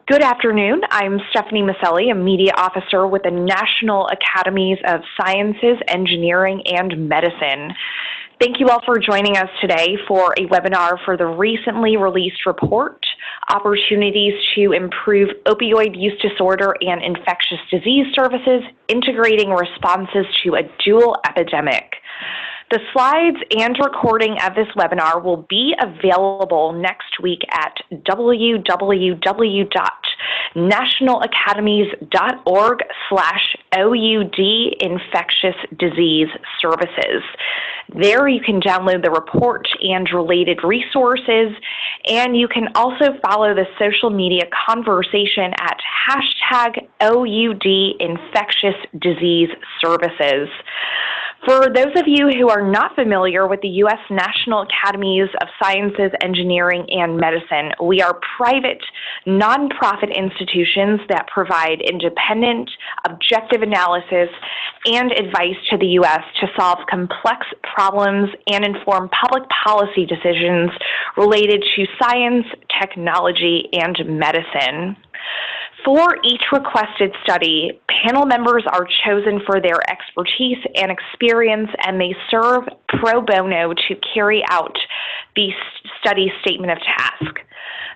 Good afternoon. I'm Stephanie Maselli, a media officer with the National Academies of Sciences, Engineering, and Medicine. Thank you all for joining us today for a webinar for the recently released report, Opportunities to Improve Opioid Use Disorder and Infectious Disease Services, Integrating Responses to a Dual Epidemic. The slides and recording of this webinar will be available next week at www.nationalacademies.org/OUD Infectious Disease Services. There you can download the report and related resources, and you can also follow the social media conversation at #OUD Infectious Disease Services. For those of you who are not familiar with the U.S. National Academies of Sciences, Engineering, and Medicine, we are private, nonprofit institutions that provide independent, objective analysis and advice to the U.S. to solve complex problems and inform public policy decisions related to science, technology, and medicine. For each requested study, panel members are chosen for their expertise and experience, and they serve pro bono to carry out the study statement of task.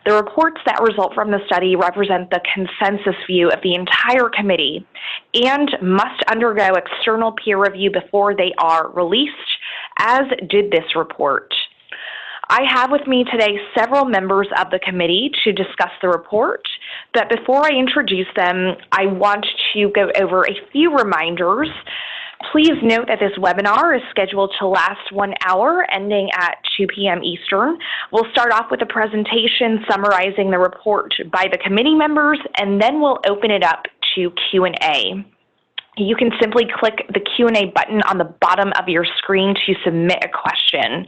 The reports that result from the study represent the consensus view of the entire committee and must undergo external peer review before they are released, as did this report. I have with me today several members of the committee to discuss the report, but before I introduce them, I want to go over a few reminders. Please note that this webinar is scheduled to last 1 hour, ending at 2 p.m. Eastern. We'll start off with a presentation summarizing the report by the committee members, and then we'll open it up to Q&A. You can simply click the Q&A button on the bottom of your screen to submit a question.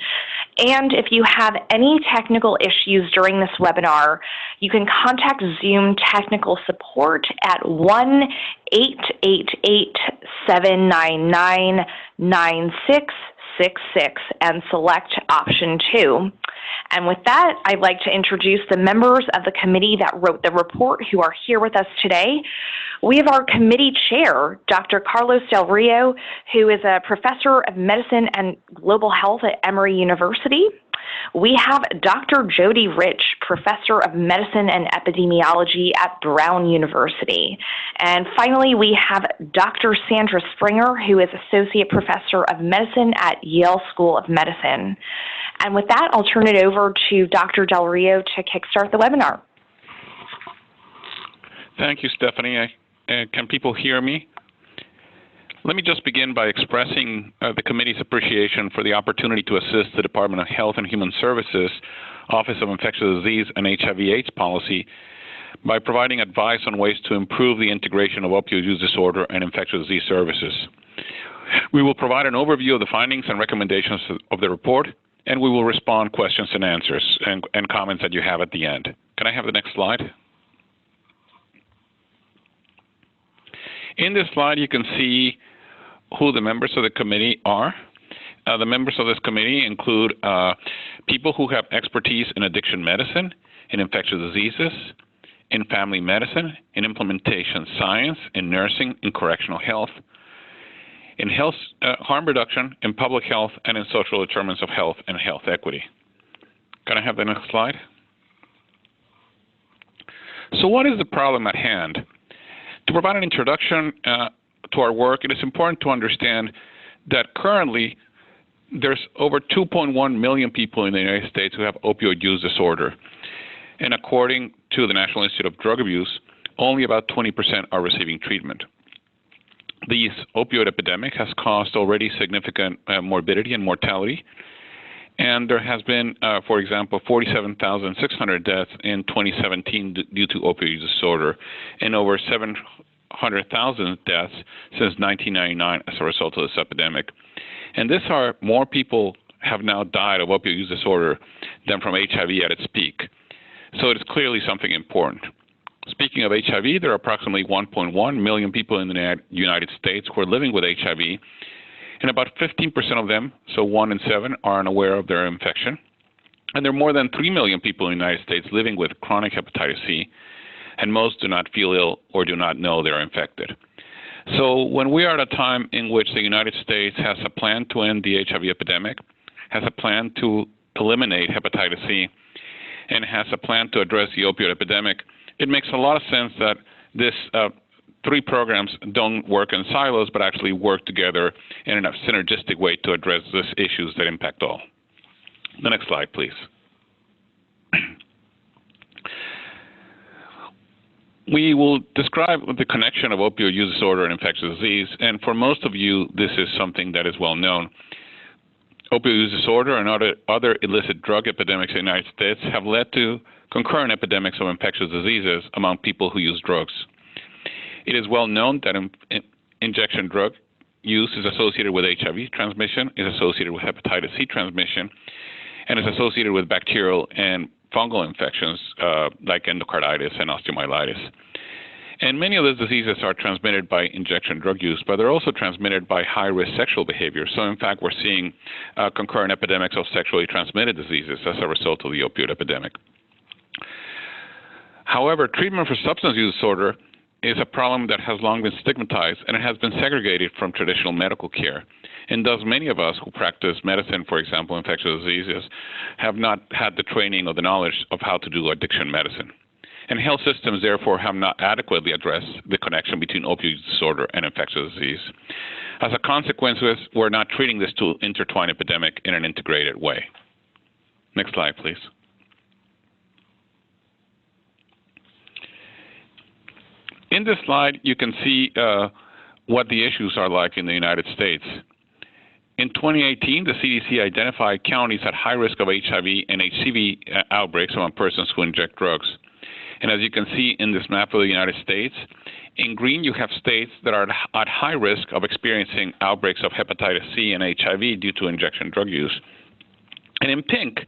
And if you have any technical issues during this webinar, you can contact Zoom technical support at 1-888-799-9666 and select option 2. And with that, I'd like to introduce the members of the committee that wrote the report who are here with us today. We have our committee chair, Dr. Carlos Del Rio, who is a professor of medicine and global health at Emory University. We have Dr. Jody Rich, professor of medicine and epidemiology at Brown University. And finally, we have Dr. Sandra Springer, who is associate professor of medicine at Yale School of Medicine. And with that, I'll turn it over to Dr. Del Rio to kickstart the webinar. Thank you, Stephanie. Can people hear me? Let me just begin by expressing the committee's appreciation for the opportunity to assist the Department of Health and Human Services Office of Infectious Disease and HIV/AIDS Policy by providing advice on ways to improve the integration of opioid use disorder and infectious disease services. We will provide an overview of the findings and recommendations of the report, and we will respond questions and answers and comments that you have at the end. Can I have the next slide? In this slide, you can see who the members of the committee are. The members of this committee include people who have expertise in addiction medicine, in infectious diseases, in family medicine, in implementation science, in nursing, in correctional health, in health harm reduction, in public health, and in social determinants of health and health equity. Can I have the next slide? So what is the problem at hand? To provide an introduction to our work, it is important to understand that currently there's over 2.1 million people in the United States who have opioid use disorder. And according to the National Institute of Drug Abuse, only about 20% are receiving treatment. The opioid epidemic has caused already significant morbidity and mortality. And there has been, for example, 47,600 deaths in 2017 due to opioid disorder, and over 700,000 deaths since 1999 as a result of this epidemic. And this are more people have now died of opioid use disorder than from HIV at its peak. So it is clearly something important. Speaking of HIV, there are approximately 1.1 million people in the United States who are living with HIV, and about 15% of them, so 1 in 7, are unaware of their infection. And there are more than 3 million people in the United States living with chronic hepatitis C. and most do not feel ill or do not know they're infected. So when we are at a time in which the United States has a plan to end the HIV epidemic, has a plan to eliminate hepatitis C, and has a plan to address the opioid epidemic, it makes a lot of sense that this three programs don't work in silos, but actually work together in a synergistic way to address these issues that impact all. The next slide, please. We will describe the connection of opioid use disorder and infectious disease, and for most of you, this is something that is well known. Opioid use disorder and other illicit drug epidemics in the United States have led to concurrent epidemics of infectious diseases among people who use drugs. It is well known that injection drug use is associated with HIV transmission, is associated with hepatitis C transmission, and is associated with bacterial and fungal infections like endocarditis and osteomyelitis. And many of those diseases are transmitted by injection drug use, but they're also transmitted by high-risk sexual behavior. So, in fact, we're seeing concurrent epidemics of sexually transmitted diseases as a result of the opioid epidemic. However, treatment for substance use disorder is a problem that has long been stigmatized, and it has been segregated from traditional medical care. And thus, many of us who practice medicine, for example, infectious diseases, have not had the training or the knowledge of how to do addiction medicine. And health systems, therefore, have not adequately addressed the connection between opioid disorder and infectious disease. As a consequence, we're not treating this two intertwined epidemic in an integrated way. Next slide, please. In this slide, you can see what the issues are like in the United States. In 2018, the CDC identified counties at high risk of HIV and HCV outbreaks among persons who inject drugs. And as you can see in this map of the United States, in green you have states that are at high risk of experiencing outbreaks of hepatitis C and HIV due to injection drug use. And in pink,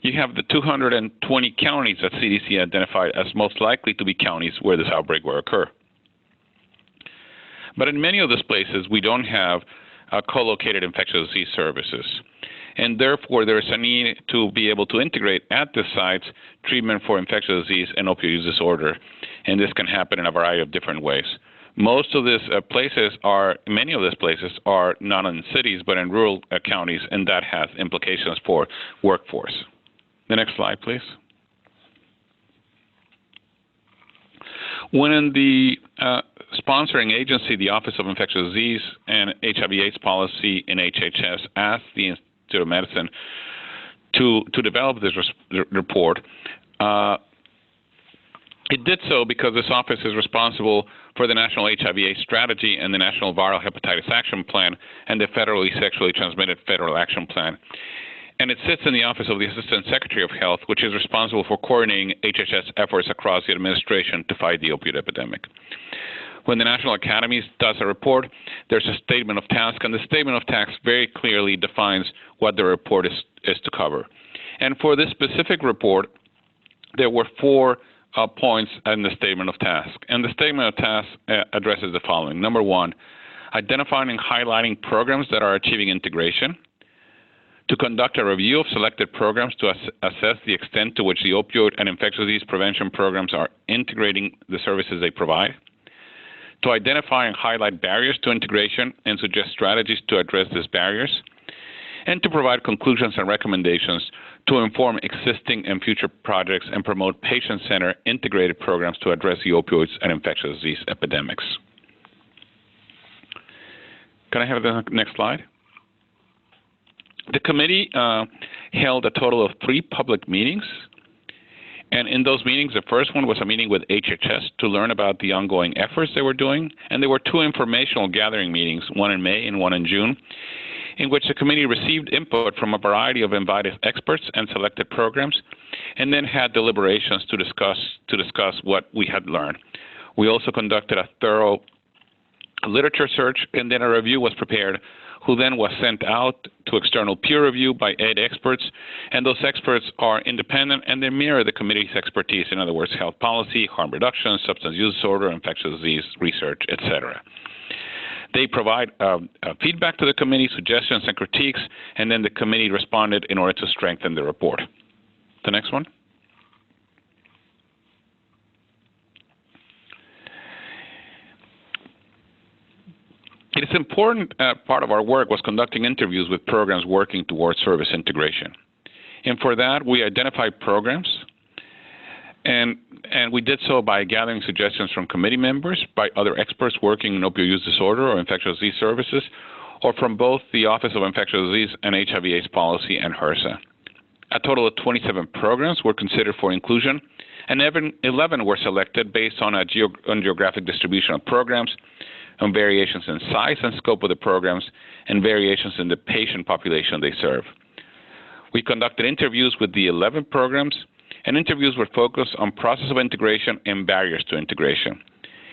you have the 220 counties that CDC identified as most likely to be counties where this outbreak will occur. But in many of these places, we don't have co-located infectious disease services. And therefore, there's a need to be able to integrate at the sites treatment for infectious disease and opioid use disorder. And this can happen in a variety of different ways. Most of these many of these places are not in cities, but in rural counties, and that has implications for workforce. The next slide, please. When the sponsoring agency, the Office of Infectious Disease and HIV/AIDS Policy in HHS, asked the Institute of Medicine to develop this report, it did so because this office is responsible for the National HIV/AIDS Strategy and the National Viral Hepatitis Action Plan and the Federally Sexually Transmitted Federal Action Plan. And it sits in the Office of the Assistant Secretary of Health, which is responsible for coordinating HHS efforts across the administration to fight the opioid epidemic. When the National Academies does a report, there's a statement of task, and the statement of task very clearly defines what the report is to cover. And for this specific report, there were 4 points in the statement of task. And the statement of task addresses the following. Number 1, identifying and highlighting programs that are achieving integration. To conduct a review of selected programs to assess the extent to which the opioid and infectious disease prevention programs are integrating the services they provide. To identify and highlight barriers to integration and suggest strategies to address these barriers. And to provide conclusions and recommendations to inform existing and future projects and promote patient-centered integrated programs to address the opioids and infectious disease epidemics. Can I have the next slide? The committee held a total of 3 public meetings. And in those meetings, the first one was a meeting with HHS to learn about the ongoing efforts they were doing. And there were 2 informational gathering meetings, one in May and one in June, in which the committee received input from a variety of invited experts and selected programs, and then had deliberations to discuss what we had learned. We also conducted a thorough literature search, and then a review was prepared, who then was sent out to external peer review by ed experts, and those experts are independent and they mirror the committee's expertise, in other words, health policy, harm reduction, substance use disorder, infectious disease research, etc. They provide feedback to the committee, suggestions and critiques, and then the committee responded in order to strengthen the report. The next one. It is important part of our work was conducting interviews with programs working towards service integration. And for that, we identified programs, and we did so by gathering suggestions from committee members, by other experts working in opioid use disorder or infectious disease services, or from both the Office of Infectious Disease and HIV/AIDS Policy and HRSA. A total of 27 programs were considered for inclusion, and 11 were selected based on on geographic distribution of programs, on variations in size and scope of the programs, and variations in the patient population they serve. We conducted interviews with the 11 programs, and interviews were focused on process of integration and barriers to integration.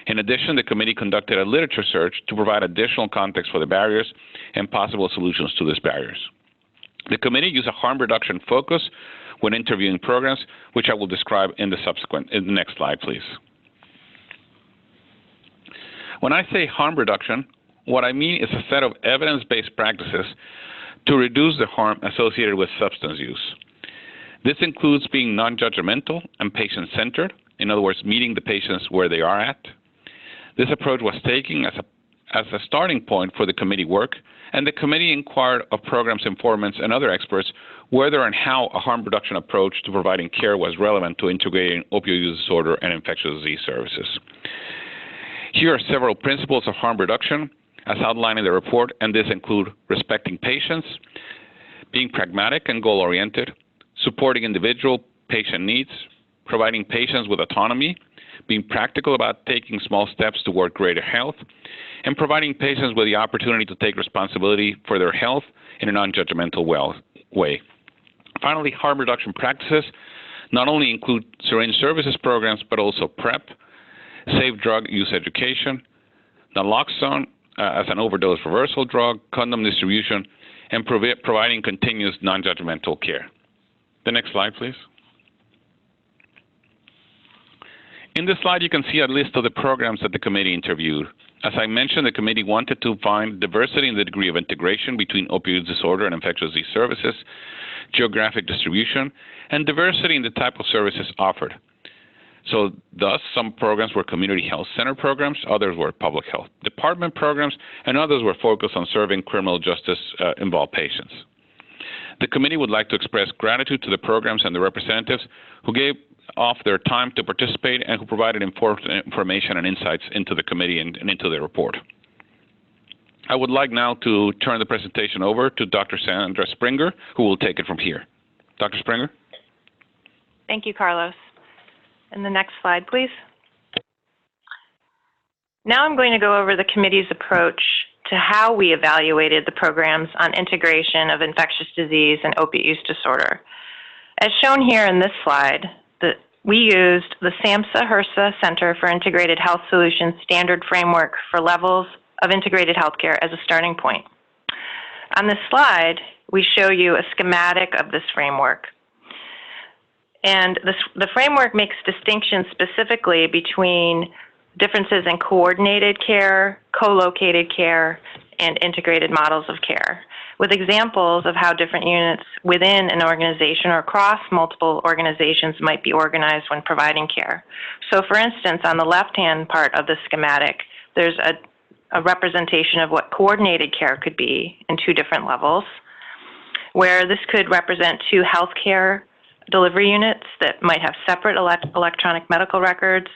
In addition, the committee conducted a literature search to provide additional context for the barriers and possible solutions to these barriers. The committee used a harm reduction focus when interviewing programs, which I will describe in the next slide, please. When I say harm reduction, what I mean is a set of evidence-based practices to reduce the harm associated with substance use. This includes being non-judgmental and patient-centered, in other words, meeting the patients where they are at. This approach was taken as a starting point for the committee work, and the committee inquired of programs informants and other experts whether and how a harm reduction approach to providing care was relevant to integrating opioid use disorder and infectious disease services. Here are several principles of harm reduction as outlined in the report, and these include respecting patients, being pragmatic and goal-oriented, supporting individual patient needs, providing patients with autonomy, being practical about taking small steps toward greater health, and providing patients with the opportunity to take responsibility for their health in a non-judgmental way. Finally, harm reduction practices not only include syringe services programs, but also PrEP, safe drug use education, naloxone as an overdose reversal drug, condom distribution, and providing continuous non-judgmental care. The next slide, please. In this slide, you can see a list of the programs that the committee interviewed. As I mentioned, the committee wanted to find diversity in the degree of integration between opioid disorder and infectious disease services, geographic distribution, and diversity in the type of services offered. So thus, some programs were community health center programs, others were public health department programs, and others were focused on serving criminal justice involved patients. The committee would like to express gratitude to the programs and the representatives who gave off their time to participate and who provided information and insights into the committee and into the report. I would like now to turn the presentation over to Dr. Sandra Springer, who will take it from here. Dr. Springer? Thank you, Carlos. And the next slide, please. Now I'm going to go over the committee's approach to how we evaluated the programs on integration of infectious disease and opiate use disorder. As shown here in this slide, we used the SAMHSA-HRSA Center for Integrated Health Solutions standard framework for levels of integrated healthcare as a starting point. On this slide, we show you a schematic of this framework. And the framework makes distinctions specifically between differences in coordinated care, co-located care, and integrated models of care, with examples of how different units within an organization or across multiple organizations might be organized when providing care. So for instance, on the left-hand part of the schematic, there's a representation of what coordinated care could be in two different levels, where this could represent two healthcare delivery units that might have separate electronic medical records.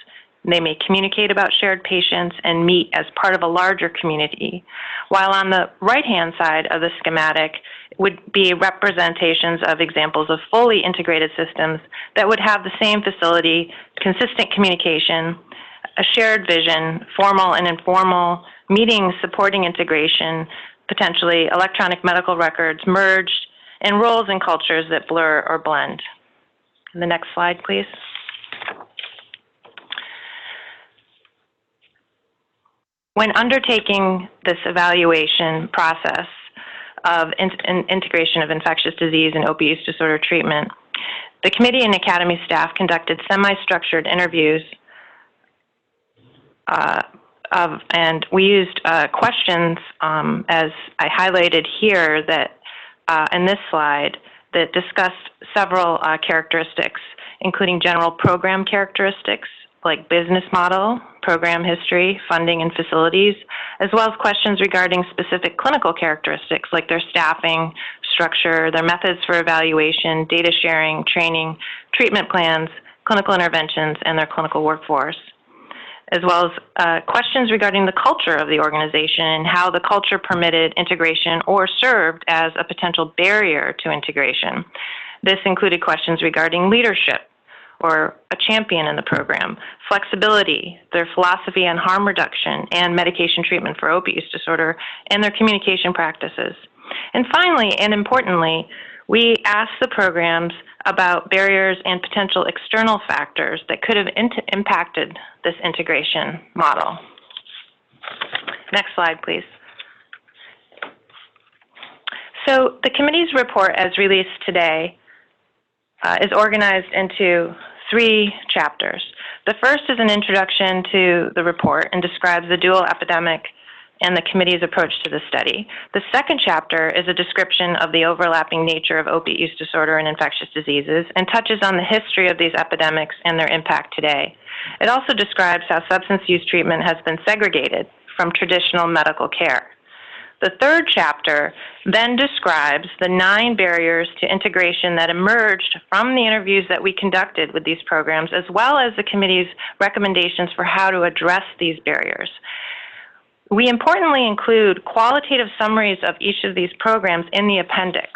They may communicate about shared patients and meet as part of a larger community. While on the right-hand side of the schematic would be representations of examples of fully integrated systems that would have the same facility, consistent communication, a shared vision, formal and informal, meetings supporting integration, potentially electronic medical records merged, and roles and cultures that blur or blend. The next slide, please. When undertaking this evaluation process of integration of infectious disease and opioid use disorder treatment, the committee and Academy staff conducted semi-structured interviews and we used questions, as I highlighted here, that in this slide, that discussed several characteristics, including general program characteristics, like business model, program history, funding, and facilities, as well as questions regarding specific clinical characteristics like their staffing, structure, their methods for evaluation, data sharing, training, treatment plans, clinical interventions, and their clinical workforce, as well as questions regarding the culture of the organization and how the culture permitted integration or served as a potential barrier to integration. This included questions regarding leadership or a champion in the program, flexibility, their philosophy on harm reduction and medication treatment for opioid use disorder, and their communication practices. And finally, and importantly, we asked the programs about barriers and potential external factors that could have impacted this integration model. Next slide, please. So the committee's report, as released today, is organized into 3 chapters. The first is an introduction to the report and describes the dual epidemic and the committee's approach to the study. The second chapter is a description of the overlapping nature of opioid use disorder and infectious diseases and touches on the history of these epidemics and their impact today. It also describes how substance use treatment has been segregated from traditional medical care. The third chapter then describes the 9 barriers to integration that emerged from the interviews that we conducted with these programs, as well as the committee's recommendations for how to address these barriers. We importantly include qualitative summaries of each of these programs in the appendix.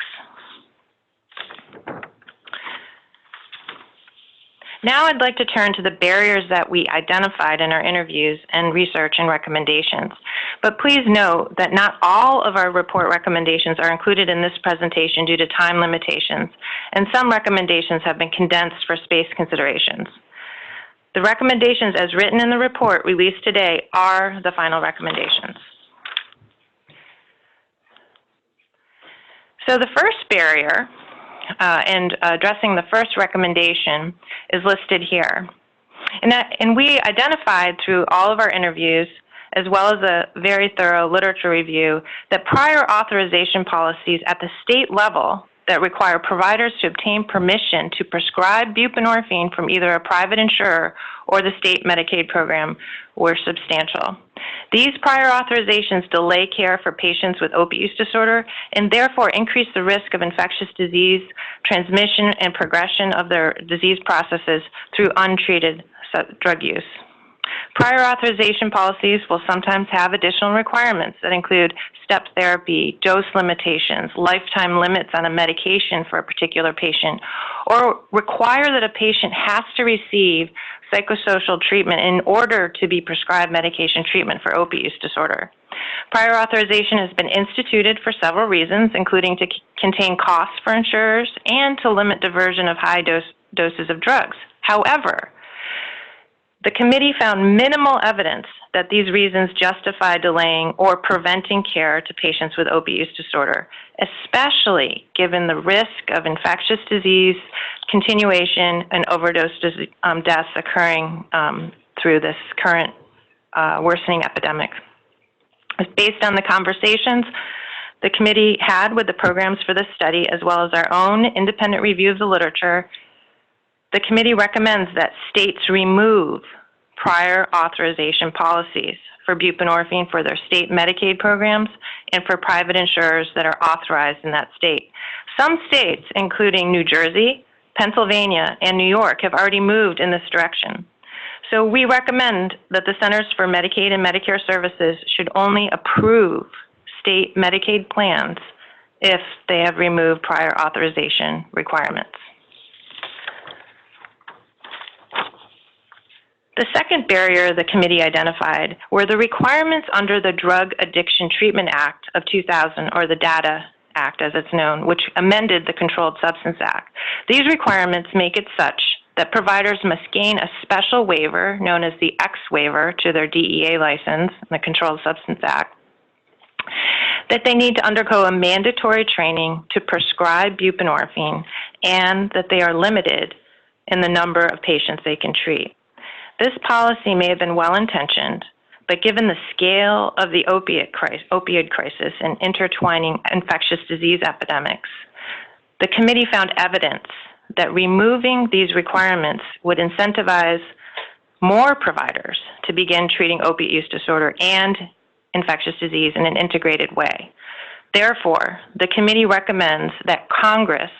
Now I'd like to turn to the barriers that we identified in our interviews and research and recommendations. But please note that not all of our report recommendations are included in this presentation due to time limitations, and some recommendations have been condensed for space considerations. The recommendations as written in the report released today are the final recommendations. So the first barrier and addressing the first recommendation is listed here. And we identified through all of our interviews, as well as a very thorough literature review, that prior authorization policies at the state level that require providers to obtain permission to prescribe buprenorphine from either a private insurer or the state Medicaid program were substantial. These prior authorizations delay care for patients with opioid use disorder and therefore increase the risk of infectious disease, transmission, and progression of their disease processes through untreated drug use. Prior authorization policies will sometimes have additional requirements that include step therapy, dose limitations, lifetime limits on a medication for a particular patient, or require that a patient has to receive psychosocial treatment in order to be prescribed medication treatment for opioid use disorder. Prior authorization has been instituted for several reasons, including to contain costs for insurers and to limit diversion of high doses of drugs. However, the committee found minimal evidence that these reasons justify delaying or preventing care to patients with opioid use disorder, especially given the risk of infectious disease continuation and overdose deaths occurring through this current worsening epidemic. Based on the conversations the committee had with the programs for this study, as well as our own independent review of the literature, the committee recommends that states remove prior authorization policies for buprenorphine for their state Medicaid programs and for private insurers that are authorized in that state. Some states, including New Jersey, Pennsylvania, and New York, have already moved in this direction. So we recommend that the Centers for Medicaid and Medicare Services should only approve state Medicaid plans if they have removed prior authorization requirements. The second barrier the committee identified were the requirements under the Drug Addiction Treatment Act of 2000, or the DATA Act as it's known, which amended the Controlled Substance Act. These requirements make it such that providers must gain a special waiver known as the X waiver to their DEA license in the Controlled Substance Act, that they need to undergo a mandatory training to prescribe buprenorphine, and that they are limited in the number of patients they can treat. This policy may have been well-intentioned, but given the scale of the opioid crisis and intertwining infectious disease epidemics, the committee found evidence that removing these requirements would incentivize more providers to begin treating opiate use disorder and infectious disease in an integrated way. Therefore, the committee recommends that Congress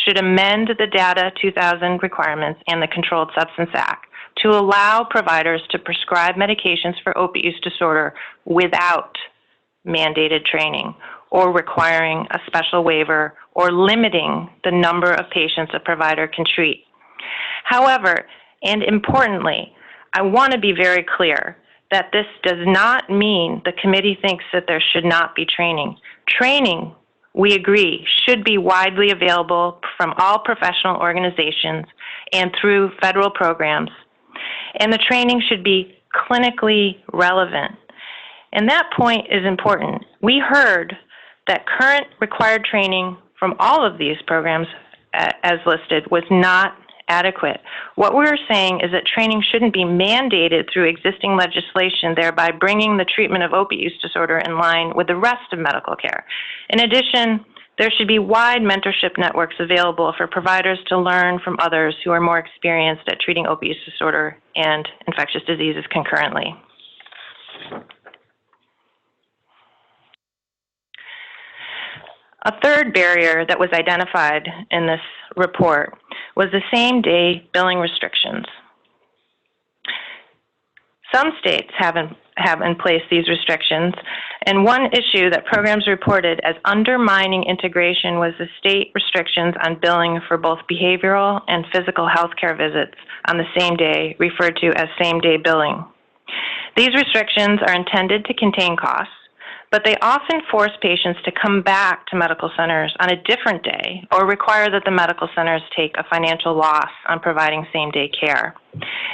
should amend the Data 2000 requirements and the Controlled Substance Act to allow providers to prescribe medications for opiate use disorder without mandated training or requiring a special waiver or limiting the number of patients a provider can treat. However, and importantly, I want to be very clear that this does not mean the committee thinks that there should not be training. Training, we agree, should be widely available from all professional organizations and through federal programs. And the training should be clinically relevant. And that point is important. We heard that current required training from all of these programs as listed was not adequate. What we're saying is that training shouldn't be mandated through existing legislation, thereby bringing the treatment of opiate use disorder in line with the rest of medical care. In addition, there should be wide mentorship networks available for providers to learn from others who are more experienced at treating opiate use disorder and infectious diseases concurrently. A third barrier that was identified in this report was the same-day billing restrictions. Some states have in place these restrictions, and one issue that programs reported as undermining integration was the state restrictions on billing for both behavioral and physical health care visits on the same day, referred to as same-day billing. These restrictions are intended to contain costs, but they often force patients to come back to medical centers on a different day or require that the medical centers take a financial loss on providing same-day care.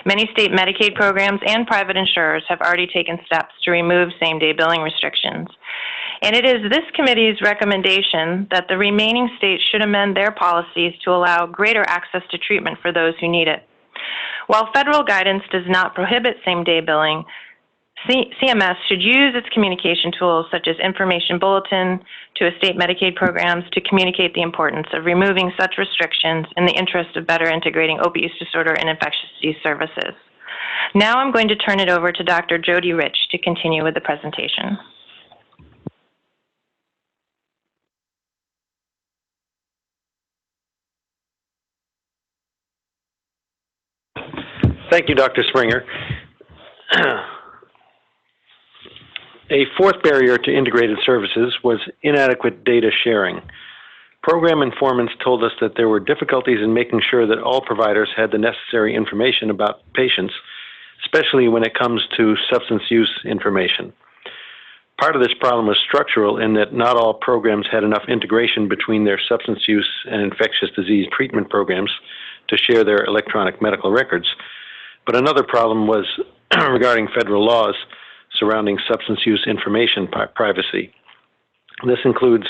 Many state Medicaid programs and private insurers have already taken steps to remove same-day billing restrictions. And it is this committee's recommendation that the remaining states should amend their policies to allow greater access to treatment for those who need it. While federal guidance does not prohibit same-day billing, CMS should use its communication tools such as information bulletin to state Medicaid programs to communicate the importance of removing such restrictions in the interest of better integrating opiate use disorder and infectious disease services. Now I'm going to turn it over to Dr. Jody Rich to continue with the presentation. Thank you, Dr. Springer. A fourth barrier to integrated services was inadequate data sharing. Program informants told us that there were difficulties in making sure that all providers had the necessary information about patients, especially when it comes to substance use information. Part of this problem was structural in that not all programs had enough integration between their substance use and infectious disease treatment programs to share their electronic medical records. But another problem was regarding federal laws surrounding substance use information privacy. This includes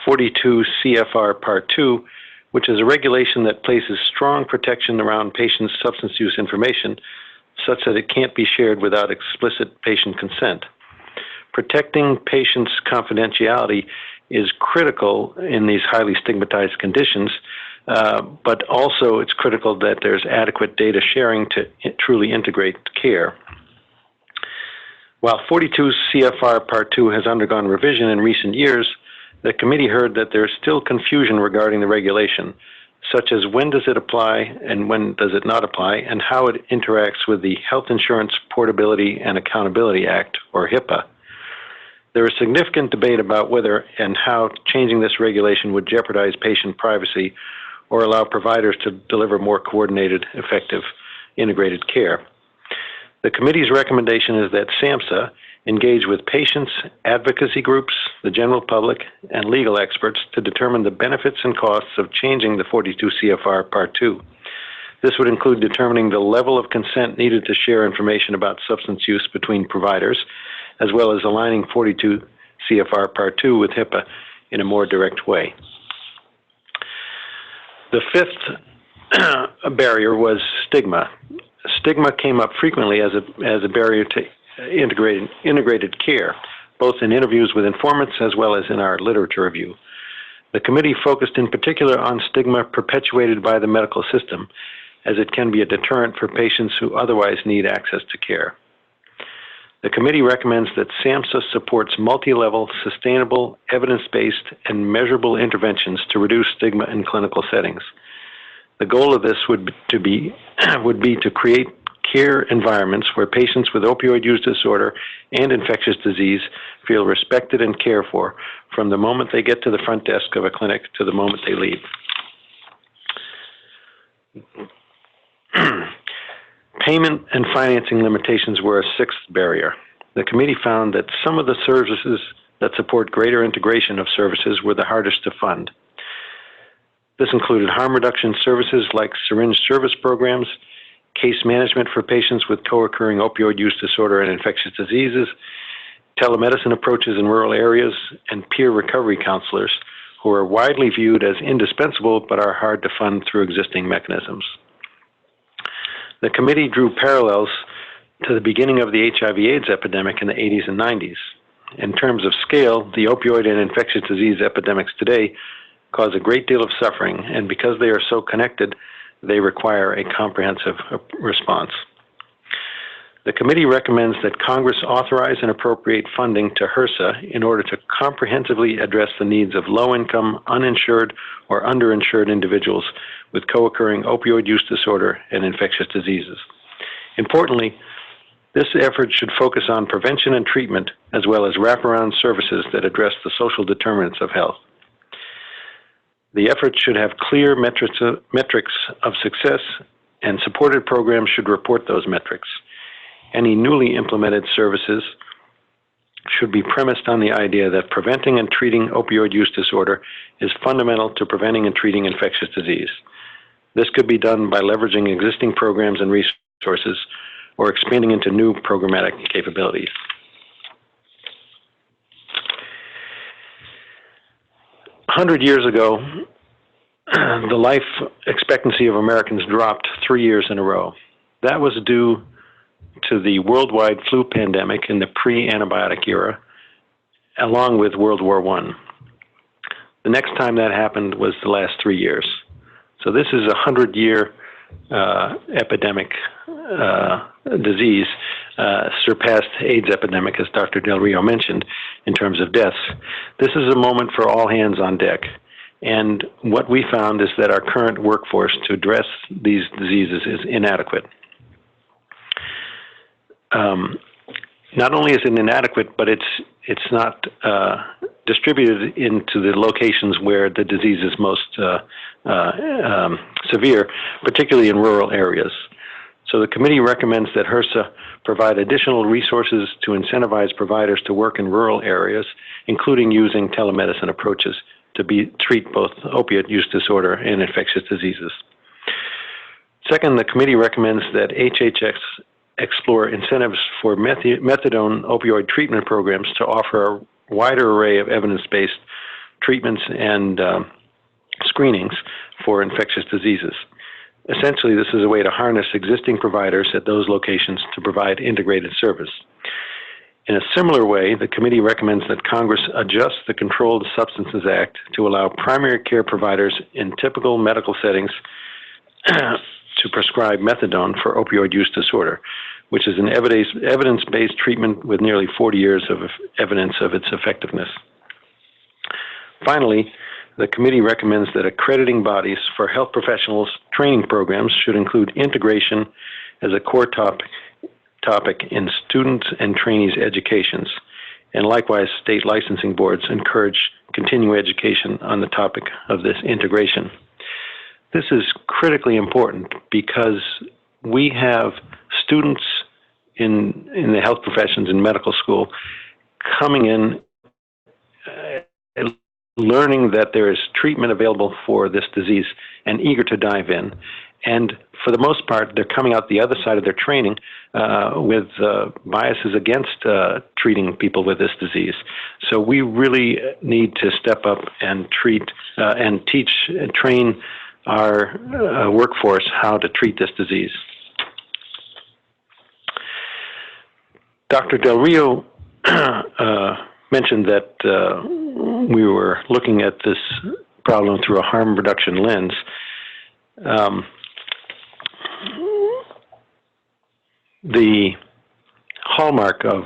42 CFR Part 2, which is a regulation that places strong protection around patients' substance use information such that it can't be shared without explicit patient consent. Protecting patients' confidentiality is critical in these highly stigmatized conditions, but also it's critical that there's adequate data sharing to truly integrate care. While 42 CFR Part 2 has undergone revision in recent years, the committee heard that there's still confusion regarding the regulation, such as when does it apply and when does it not apply, and how it interacts with the Health Insurance Portability and Accountability Act, or HIPAA. There is significant debate about whether and how changing this regulation would jeopardize patient privacy or allow providers to deliver more coordinated, effective, integrated care. The committee's recommendation is that SAMHSA engage with patients, advocacy groups, the general public, and legal experts to determine the benefits and costs of changing the 42 CFR Part 2. This would include determining the level of consent needed to share information about substance use between providers, as well as aligning 42 CFR Part 2 with HIPAA in a more direct way. The fifth barrier was stigma. Stigma came up frequently as a barrier to integrated care, both in interviews with informants as well as in our literature review. The committee focused in particular on stigma perpetuated by the medical system, as it can be a deterrent for patients who otherwise need access to care. The committee recommends that SAMHSA supports multi-level, sustainable, evidence-based, and measurable interventions to reduce stigma in clinical settings. The goal of this would be to create care environments where patients with opioid use disorder and infectious disease feel respected and cared for from the moment they get to the front desk of a clinic to the moment they leave. Payment and financing limitations were a sixth barrier. The committee found that some of the services that support greater integration of services were the hardest to fund. This included harm reduction services like syringe service programs, case management for patients with co-occurring opioid use disorder and infectious diseases, telemedicine approaches in rural areas, and peer recovery counselors who are widely viewed as indispensable but are hard to fund through existing mechanisms. The committee drew parallels to the beginning of the HIV/AIDS epidemic in the 80s and 90s. In terms of scale, the opioid and infectious disease epidemics today cause a great deal of suffering, and because they are so connected, they require a comprehensive response. The committee recommends that Congress authorize and appropriate funding to HRSA in order to comprehensively address the needs of low-income, uninsured, or underinsured individuals with co-occurring opioid use disorder and infectious diseases. Importantly, this effort should focus on prevention and treatment, as well as wraparound services that address the social determinants of health. The effort should have clear metrics of success, and supported programs should report those metrics. Any newly implemented services should be premised on the idea that preventing and treating opioid use disorder is fundamental to preventing and treating infectious disease. This could be done by leveraging existing programs and resources or expanding into new programmatic capabilities. A 100 years ago, the life expectancy of Americans dropped 3 years in a row. That was due to the worldwide flu pandemic in the pre-antibiotic era, along with World War I. The next time that happened was the last 3 years. So this is a 100-year epidemic disease, surpassed AIDS epidemic, as Dr. Del Rio mentioned, in terms of deaths. This is a moment for all hands on deck. And what we found is that our current workforce to address these diseases is inadequate. Not only is it inadequate, but it's not distributed into the locations where the disease is most severe, particularly in rural areas. So the committee recommends that HRSA provide additional resources to incentivize providers to work in rural areas, including using telemedicine approaches to treat both opioid use disorder and infectious diseases. Second, the committee recommends that HHS explore incentives for methadone opioid treatment programs to offer a wider array of evidence-based treatments and screenings for infectious diseases. Essentially, this is a way to harness existing providers at those locations to provide integrated service. In a similar way, the committee recommends that Congress adjust the Controlled Substances Act to allow primary care providers in typical medical settings to prescribe methadone for opioid use disorder, which is an evidence-based treatment with nearly 40 years of evidence of its effectiveness. Finally, the committee recommends that accrediting bodies for health professionals training programs should include integration as a core topic in students and trainees' educations, and likewise state licensing boards encourage continuing education on the topic of this integration. This is critically important because we have students in the health professions in medical school coming in learning that there is treatment available for this disease and eager to dive in. And for the most part, they're coming out the other side of their training with biases against treating people with this disease. So we really need to step up and treat and teach and train our workforce how to treat this disease. Dr. Del Rio mentioned that we were looking at this problem through a harm reduction lens. The hallmark of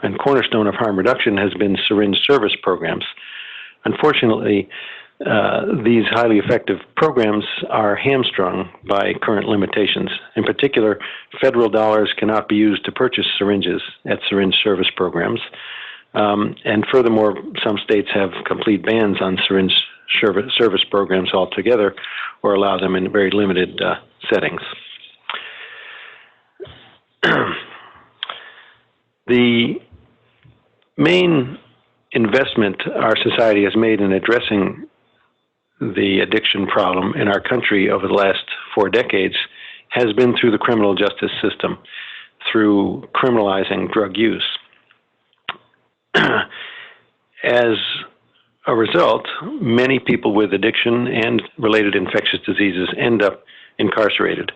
and cornerstone of harm reduction has been syringe service programs. Unfortunately, these highly effective programs are hamstrung by current limitations. In particular, federal dollars cannot be used to purchase syringes at syringe service programs. And furthermore, some states have complete bans on syringe service programs altogether, or allow them in very limited settings. The main investment our society has made in addressing the addiction problem in our country over the last 4 decades has been through the criminal justice system, through criminalizing drug use. As a result, many people with addiction and related infectious diseases end up incarcerated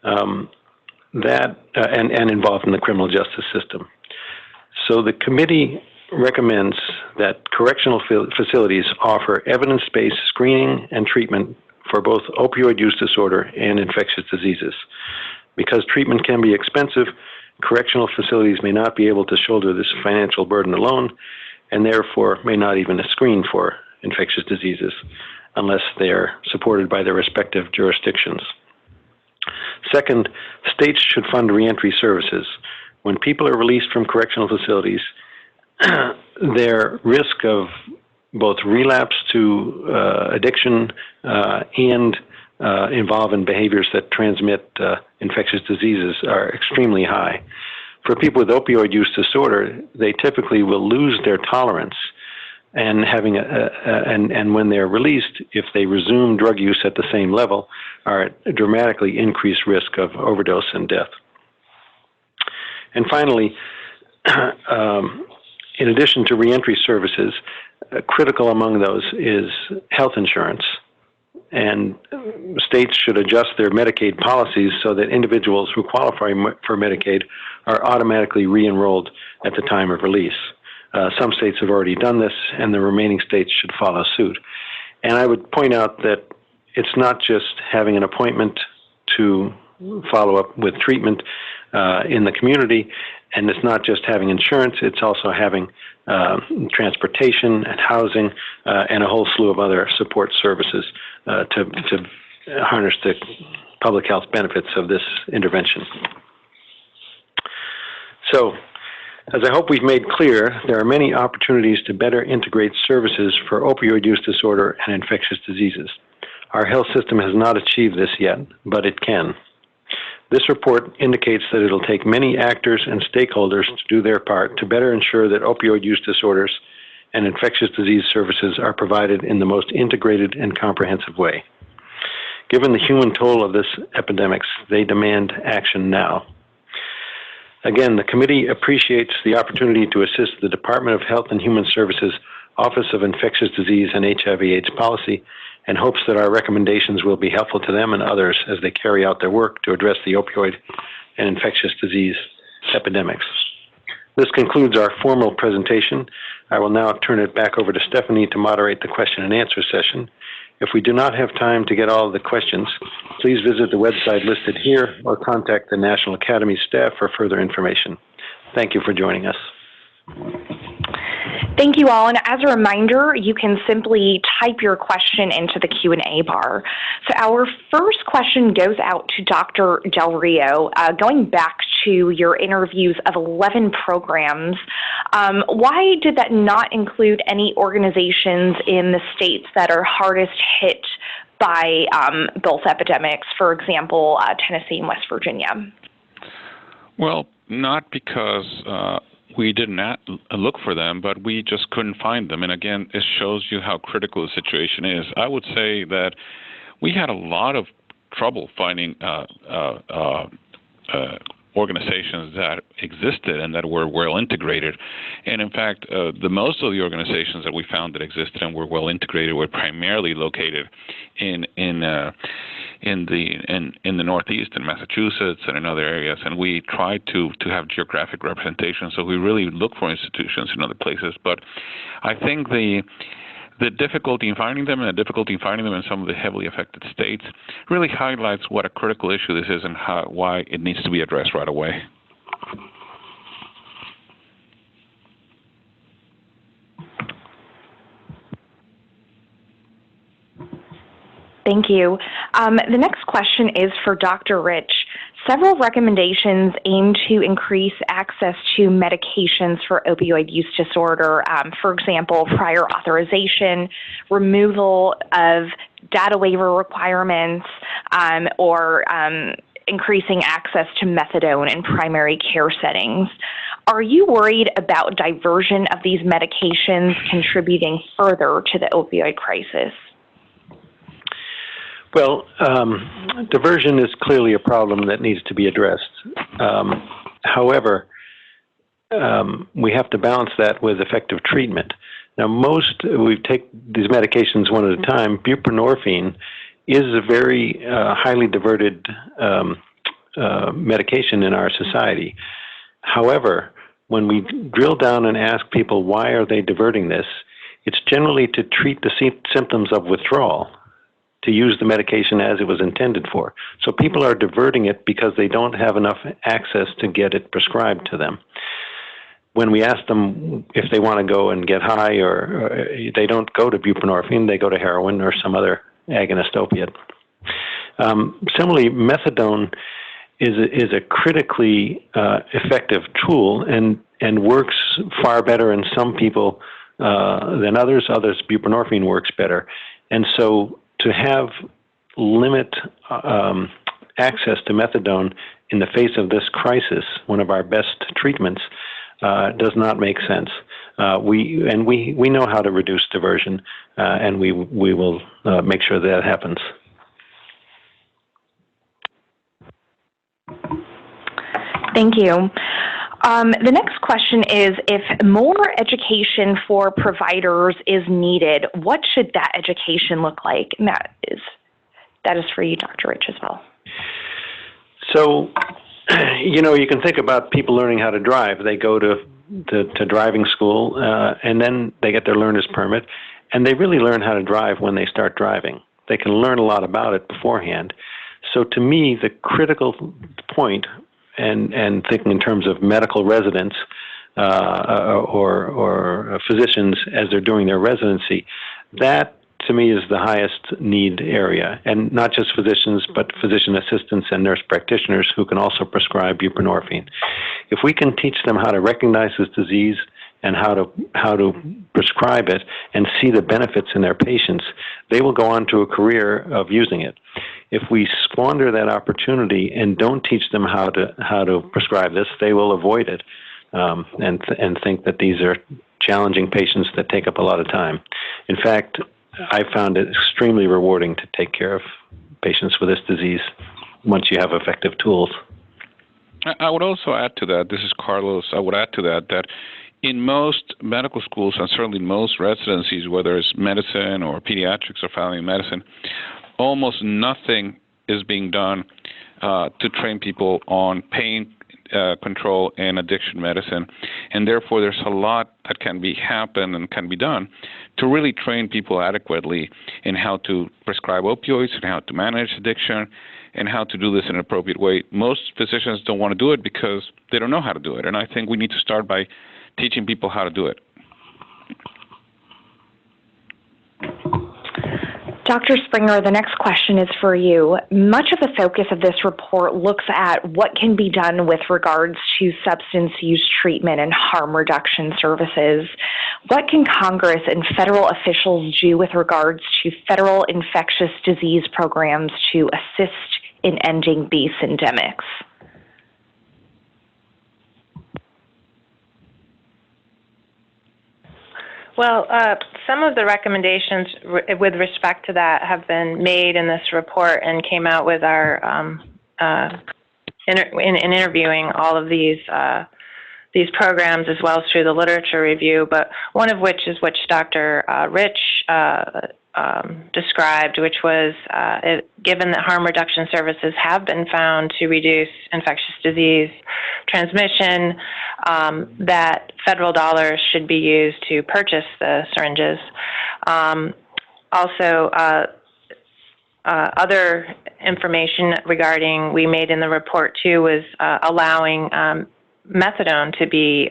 and involved in the criminal justice system. So the committee recommends that correctional facilities offer evidence-based screening and treatment for both opioid use disorder and infectious diseases. Because treatment can be expensive, correctional facilities may not be able to shoulder this financial burden alone, and therefore may not even screen for infectious diseases unless they are supported by their respective jurisdictions. Second, states should fund reentry services. When people are released from correctional facilities, their risk of both relapse to addiction and involve in behaviors that transmit infectious diseases are extremely high. For people with opioid use disorder, they typically will lose their tolerance, and and when they're released, if they resume drug use at the same level, are at a dramatically increased risk of overdose and death. And finally, in addition to reentry services, critical among those is health insurance. And states should adjust their Medicaid policies so that individuals who qualify for Medicaid are automatically re-enrolled at the time of release. Some states have already done this, and the remaining states should follow suit. And I would point out that it's not just having an appointment to follow up with treatment in the community, and it's not just having insurance, it's also having transportation and housing and a whole slew of other support services to harness the public health benefits of this intervention. So, as I hope we've made clear, there are many opportunities to better integrate services for opioid use disorder and infectious diseases. Our health system has not achieved this yet, but it can. This report indicates that it'll take many actors and stakeholders to do their part to better ensure that opioid use disorders and infectious disease services are provided in the most integrated and comprehensive way. Given the human toll of this epidemic, they demand action now. Again, the committee appreciates the opportunity to assist the Department of Health and Human Services Office of Infectious Disease and HIV/AIDS Policy, and hopes that our recommendations will be helpful to them and others as they carry out their work to address the opioid and infectious disease epidemics. This concludes our formal presentation. I will now turn it back over to Stephanie to moderate the question and answer session. If we do not have time to get all of the questions, please visit the website listed here or contact the National Academy staff for further information. Thank you for joining us. Thank you all, and as a reminder, you can simply type your question into the Q&A bar. So our first question goes out to Dr. Del Rio. Going back to your interviews of 11 programs, why did that not include any organizations in the states that are hardest hit by both epidemics, for example, Tennessee and West Virginia? Well, not because we did not look for them, but we just couldn't find them. And again, it shows you how critical the situation is. I would say that we had a lot of trouble finding organizations that existed and that were well integrated. And in fact, the most of the organizations that we found that existed and were well integrated were primarily located in the Northeast, in Massachusetts, and in other areas. And we tried to have geographic representation, so we really look for institutions in other places. But I think the difficulty in finding them and the difficulty in finding them in some of the heavily affected states really highlights what a critical issue this is and why it needs to be addressed right away. Thank you. The next question is for Dr. Rich. Several recommendations aim to increase access to medications for opioid use disorder. For example, prior authorization, removal of data waiver requirements, or increasing access to methadone in primary care settings. Are you worried about diversion of these medications contributing further to the opioid crisis? Well, diversion is clearly a problem that needs to be addressed. However, we have to balance that with effective treatment. Now, we take these medications one at a time. Buprenorphine is a very highly diverted medication in our society. However, when we drill down and ask people why are they diverting this, it's generally to treat the symptoms of withdrawal, to use the medication as it was intended for. So people are diverting it because they don't have enough access to get it prescribed to them. When we ask them if they want to go and get high, or they don't go to buprenorphine, they go to heroin or some other agonist opiate. Similarly, methadone is a critically effective tool and works far better in some people than others. Others, buprenorphine works better. And so to have limit access to methadone in the face of this crisis, one of our best treatments, does not make sense. We know how to reduce diversion, and we will make sure that happens. Thank you. The next question is, if more education for providers is needed, what should that education look like? And that is for you, Dr. Rich, as well. So, you can think about people learning how to drive. They go to driving school, and then they get their learner's permit, and they really learn how to drive when they start driving. They can learn a lot about it beforehand. So to me, the critical point, and thinking in terms of medical residents or physicians as they're doing their residency, that to me is the highest need area, and not just physicians, but physician assistants and nurse practitioners who can also prescribe buprenorphine. If we can teach them how to recognize this disease and how to prescribe it and see the benefits in their patients, they will go on to a career of using it. If we squander that opportunity and don't teach them how to prescribe this, they will avoid it and think that these are challenging patients that take up a lot of time. In fact, I found it extremely rewarding to take care of patients with this disease once you have effective tools. I would also add to that, this is Carlos, I would add to that in most medical schools, and certainly most residencies, whether it's medicine or pediatrics or family medicine, almost nothing is being done to train people on pain control and addiction medicine. And therefore, there's a lot that can happen and can be done to really train people adequately in how to prescribe opioids and how to manage addiction and how to do this in an appropriate way. Most physicians don't want to do it because they don't know how to do it. And I think we need to start by teaching people how to do it. Dr. Springer, the next question is for you. Much of the focus of this report looks at what can be done with regards to substance use treatment and harm reduction services. What can Congress and federal officials do with regards to federal infectious disease programs to assist in ending these endemics? Well, some of the recommendations with respect to that have been made in this report and came out with our in interviewing all of these programs as well as through the literature review. But one of which is which Dr. Rich described, which was given that harm reduction services have been found to reduce infectious disease transmission, that federal dollars should be used to purchase the syringes. Also, other information regarding we made in the report too was allowing methadone to be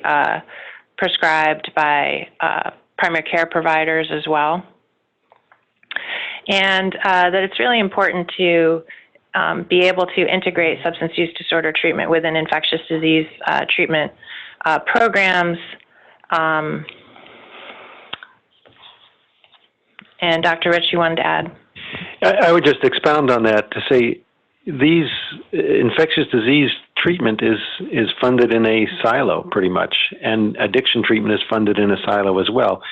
prescribed by primary care providers as well. and that it's really important to be able to integrate substance use disorder treatment within infectious disease treatment programs. And Dr. Rich, you wanted to add? I would just expound on that to say these infectious disease treatment is funded in a silo pretty much, and addiction treatment is funded in a silo as well.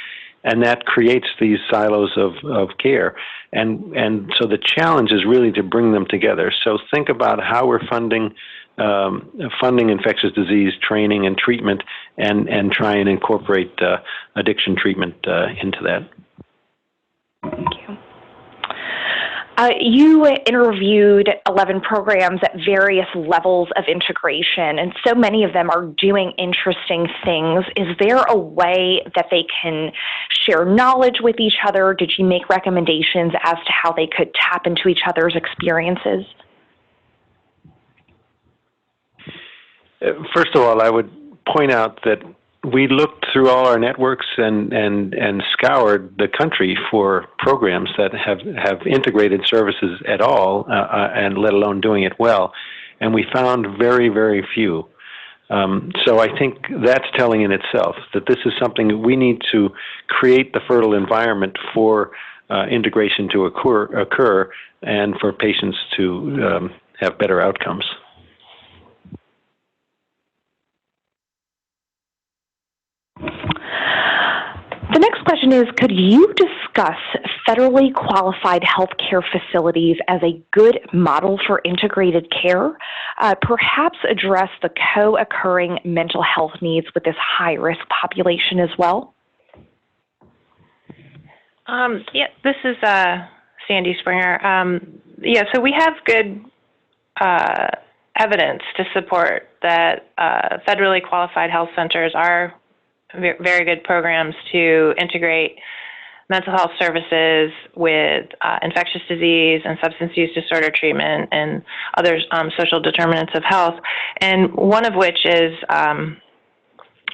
And that creates these silos of care. And so the challenge is really to bring them together. So think about how we're funding infectious disease training and treatment, and try and incorporate addiction treatment into that. Thank you. You interviewed 11 programs at various levels of integration, and so many of them are doing interesting things. Is there a way that they can share knowledge with each other? Did you make recommendations as to how they could tap into each other's experiences? First of all, I would point out that we looked through all our networks and scoured the country for programs that have integrated services at all, and let alone doing it well. And we found very, very few. So I think that's telling in itself that this is something that we need to create the fertile environment for integration to occur and for patients to have better outcomes. The next question is, could you discuss federally qualified healthcare facilities as a good model for integrated care? Perhaps address the co-occurring mental health needs with this high-risk population as well? Yeah, this is Sandy Springer. Yeah, so we have good evidence to support that federally qualified health centers are very good programs to integrate mental health services with infectious disease and substance use disorder treatment and other social determinants of health, and one of which is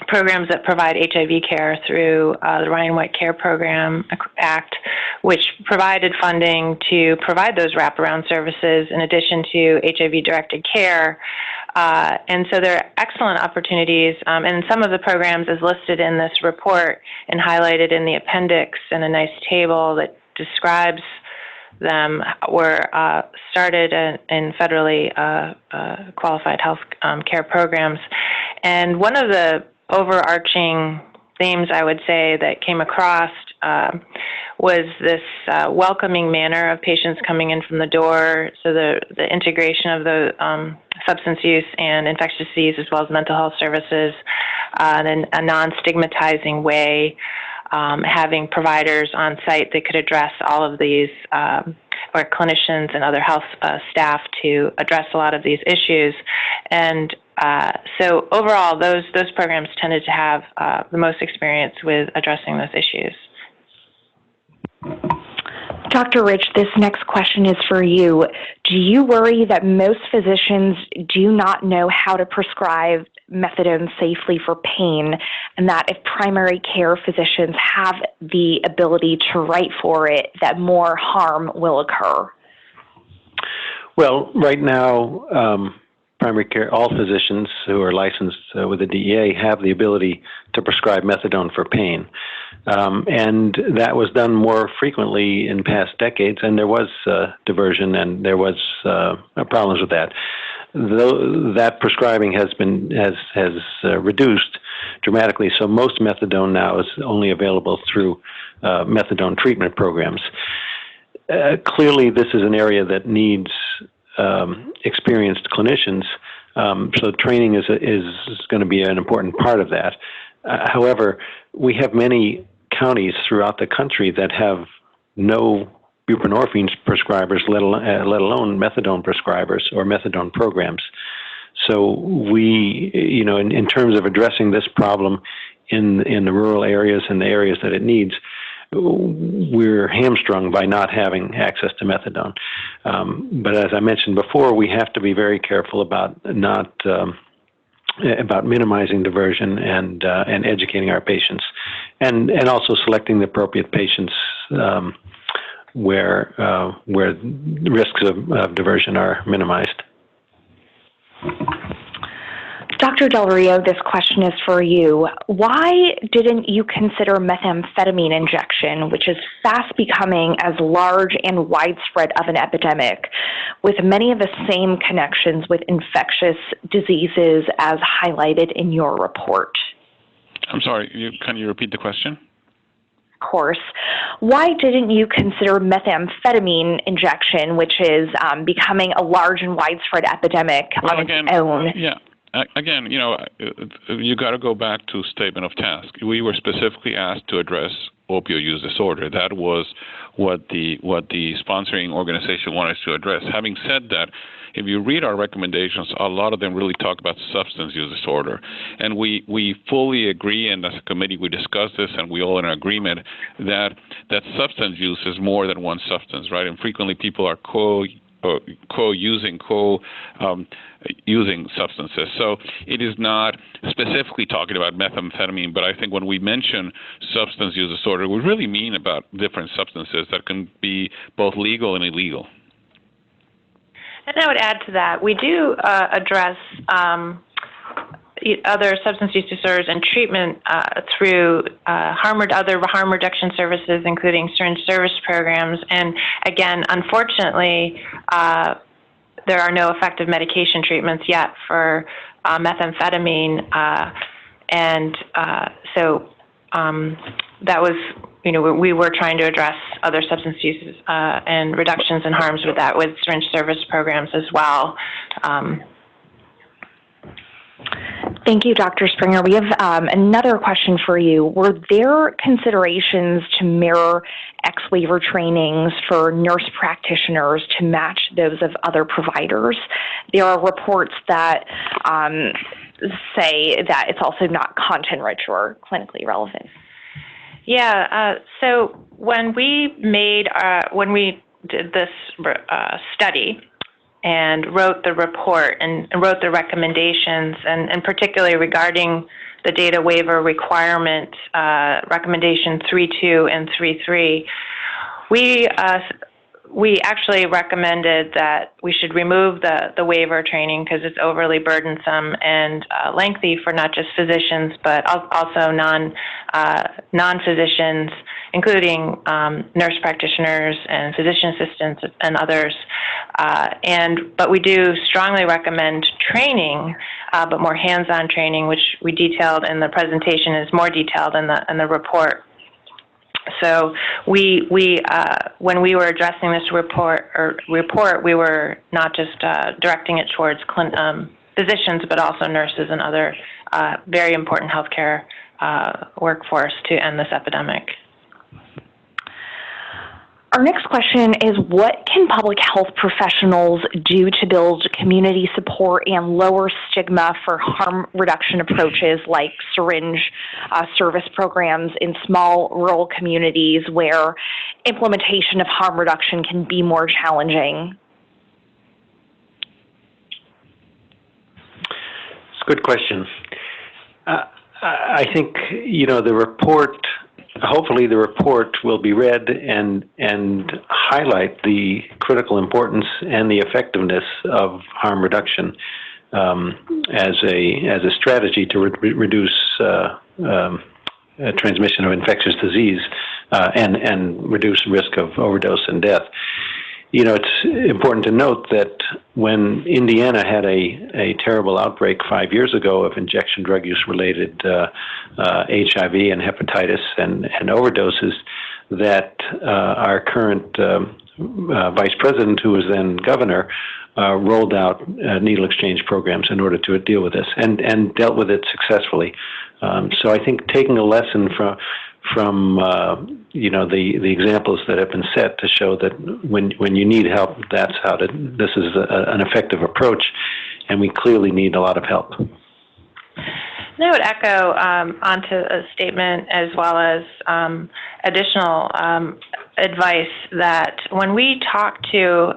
programs that provide HIV care through the Ryan White Care Program Act, which provided funding to provide those wraparound services in addition to HIV-directed care. And so there are excellent opportunities, and some of the programs as listed in this report and highlighted in the appendix in a nice table that describes them were started in federally qualified health care programs. And one of the overarching themes, I would say, that came across was this welcoming manner of patients coming in from the door, so the integration of the substance use and infectious disease as well as mental health services in a non-stigmatizing way, having providers on site that could address all of these, or clinicians and other health staff to address a lot of these issues. And so overall, those programs tended to have the most experience with addressing those issues. Dr. Rich, this next question is for you. Do you worry that most physicians do not know how to prescribe methadone safely for pain, and that if primary care physicians have the ability to write for it, that more harm will occur? Well, right now, primary care, all physicians who are licensed with the DEA have the ability to prescribe methadone for pain. And that was done more frequently in past decades, and there was diversion and there was problems with that. Though that prescribing has reduced dramatically, so most methadone now is only available through methadone treatment programs. Clearly, this is an area that needs experienced clinicians, so training is going to be an important part of that. However, we have many counties throughout the country that have no buprenorphine prescribers, let alone methadone prescribers or methadone programs. So we, in terms of addressing this problem in the rural areas and the areas that it needs, we're hamstrung by not having access to methadone. But as I mentioned before, we have to be very careful about about minimizing diversion and educating our patients, and also selecting the appropriate patients where risks of diversion are minimized. Dr. Del Rio, this question is for you. Why didn't you consider methamphetamine injection, which is fast becoming as large and widespread of an epidemic, with many of the same connections with infectious diseases as highlighted in your report? I'm sorry, can you repeat the question? Of course. Why didn't you consider methamphetamine injection, which is becoming a large and widespread epidemic on its own? Yeah. Again, you got to go back to statement of task. We were specifically asked to address opioid use disorder. That was what the sponsoring organization wanted us to address. Having said that, if you read our recommendations, a lot of them really talk about substance use disorder. And we fully agree, and as a committee we discussed this, and we all in agreement that substance use is more than one substance, right? And frequently people are using substances. So it is not specifically talking about methamphetamine, but I think when we mention substance use disorder, we really mean about different substances that can be both legal and illegal. And I would add to that, we do address other substance use disorders and treatment through other harm reduction services, including syringe service programs. And again, unfortunately, there are no effective medication treatments yet for methamphetamine. So that was, we were trying to address other substance uses and reductions in harms with that, with syringe service programs as well. Thank you, Dr. Springer. We have another question for you. Were there considerations to mirror ex-waiver trainings for nurse practitioners to match those of other providers? There are reports that say that it's also not content-rich or clinically relevant. Yeah, so when we did this study, and wrote the report and wrote the recommendations, and particularly regarding the data waiver requirement, recommendation 3.2 and 3.3, we actually recommended that we should remove the waiver training because it's overly burdensome and lengthy for not just physicians, but also non-physicians, including nurse practitioners and physician assistants and others. But we do strongly recommend training, but more hands-on training, which we detailed in the presentation, is more detailed in the report. So when we were addressing this report, we were not just directing it towards physicians, but also nurses and other very important healthcare workforce to end this epidemic. Our next question is, what can public health professionals do to build community support and lower stigma for harm reduction approaches like syringe service programs in small rural communities where implementation of harm reduction can be more challenging? It's a good question. I think, the report, hopefully the report will be read and highlight the critical importance and the effectiveness of harm reduction as a strategy to reduce transmission of infectious disease and reduce risk of overdose and death. It's important to note that when Indiana had a terrible outbreak 5 years ago of injection drug use related HIV and hepatitis and overdoses, that our current vice president, who was then governor, rolled out needle exchange programs in order to deal with this and dealt with it successfully. So I think taking a lesson from the examples that have been set to show that when you need help, this is an effective approach, and we clearly need a lot of help. And I would echo onto a statement as well as additional advice that when we talk to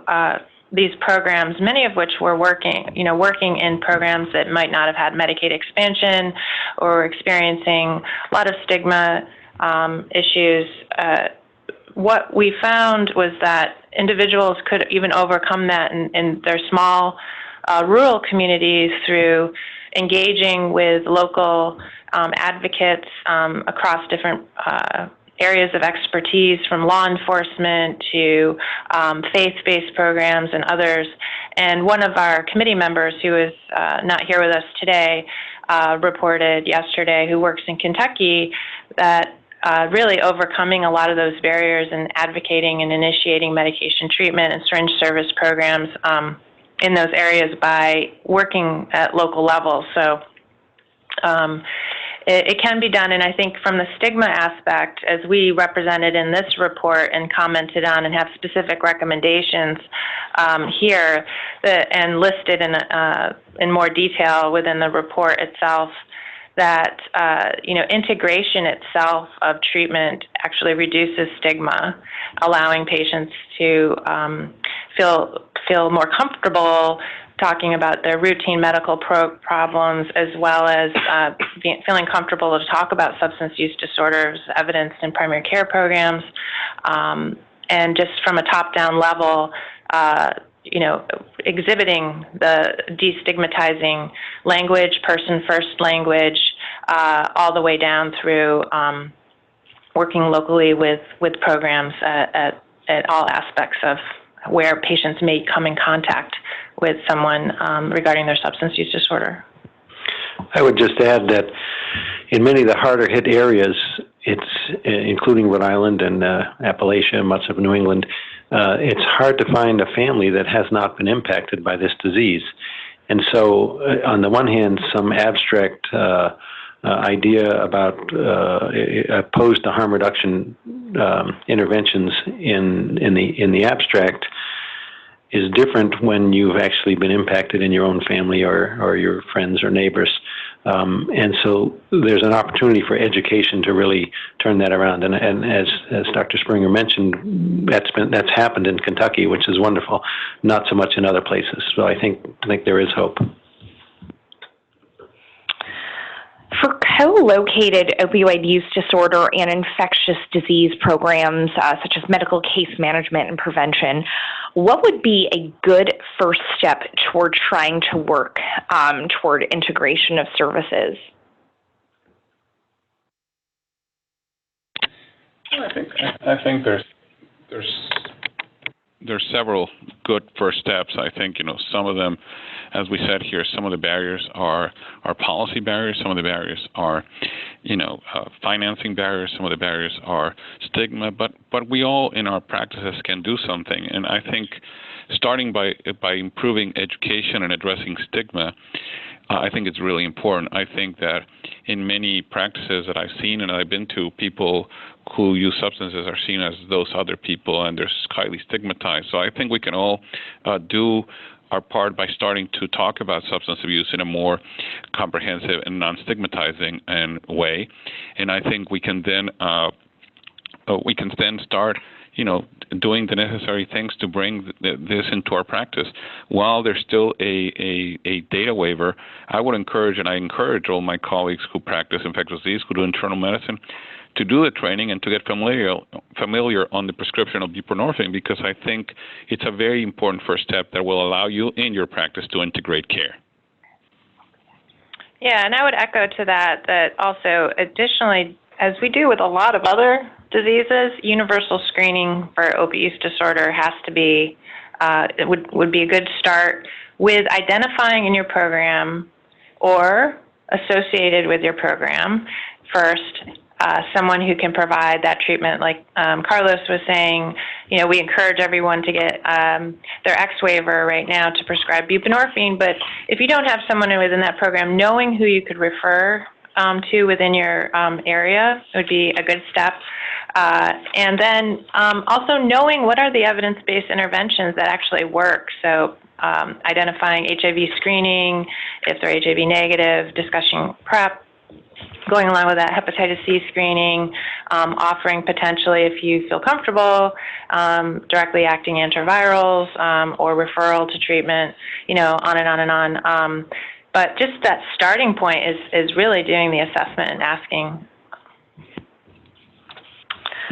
these programs, many of which were working in programs that might not have had Medicaid expansion or experiencing a lot of stigma issues, what we found was that individuals could even overcome that in their small rural communities through engaging with local advocates across different areas of expertise, from law enforcement to faith-based programs and others. And one of our committee members, who is not here with us today, reported yesterday, who works in Kentucky, that really overcoming a lot of those barriers and advocating and initiating medication treatment and syringe service programs in those areas by working at local levels. So it can be done, and I think from the stigma aspect, as we represented in this report and commented on and have specific recommendations here and listed in more detail within the report itself, that integration itself of treatment actually reduces stigma, allowing patients to feel more comfortable talking about their routine medical problems, as well as feeling comfortable to talk about substance use disorders evidenced in primary care programs, and just from a top-down level, exhibiting the destigmatizing language, person-first language, all the way down through working locally with programs at all aspects of where patients may come in contact with someone regarding their substance use disorder. I would just add that in many of the harder hit areas, it's including Rhode Island and Appalachia, much of New England, it's hard to find a family that has not been impacted by this disease. And so on the one hand, some abstract idea about opposed to harm reduction interventions in the abstract is different when you've actually been impacted in your own family or your friends or neighbors. And so there's an opportunity for education to really turn that around. And as Dr. Springer mentioned, that's happened in Kentucky, which is wonderful, not so much in other places. So I think there is hope. For co-located opioid use disorder and infectious disease programs, such as medical case management and prevention, what would be a good first step toward trying to work toward integration of services? I think there's several good first steps. I think some of them, as we said here, some of the barriers are policy barriers. Some of the barriers are financing barriers. Some of the barriers are stigma. But we all in our practices can do something. And I think starting by improving education and addressing stigma, I think it's really important. I think that in many practices that I've seen and I've been to, people who use substances are seen as those other people, and they're highly stigmatized. So I think we can all do our part by starting to talk about substance abuse in a more comprehensive and non-stigmatizing way. And I think we can then start doing the necessary things to bring this into our practice. While there's still a data waiver, I would encourage, and I encourage all my colleagues who practice infectious disease, who do internal medicine, to do the training and to get familiar on the prescription of buprenorphine, because I think it's a very important first step that will allow you in your practice to integrate care. Yeah, and I would echo to that also additionally, as we do with a lot of other diseases, universal screening for opioid use disorder has to be, it would be a good start with identifying in your program or associated with your program first someone who can provide that treatment. Like Carlos was saying, we encourage everyone to get their X waiver right now to prescribe buprenorphine, but if you don't have someone within that program, knowing who you could refer to within your area would be a good step. And then also knowing what are the evidence-based interventions that actually work. So identifying HIV screening, if they're HIV negative, discussing PrEP, going along with that hepatitis C screening, offering potentially, if you feel comfortable, directly acting antivirals or referral to treatment, on and on and on. But just that starting point is really doing the assessment and asking.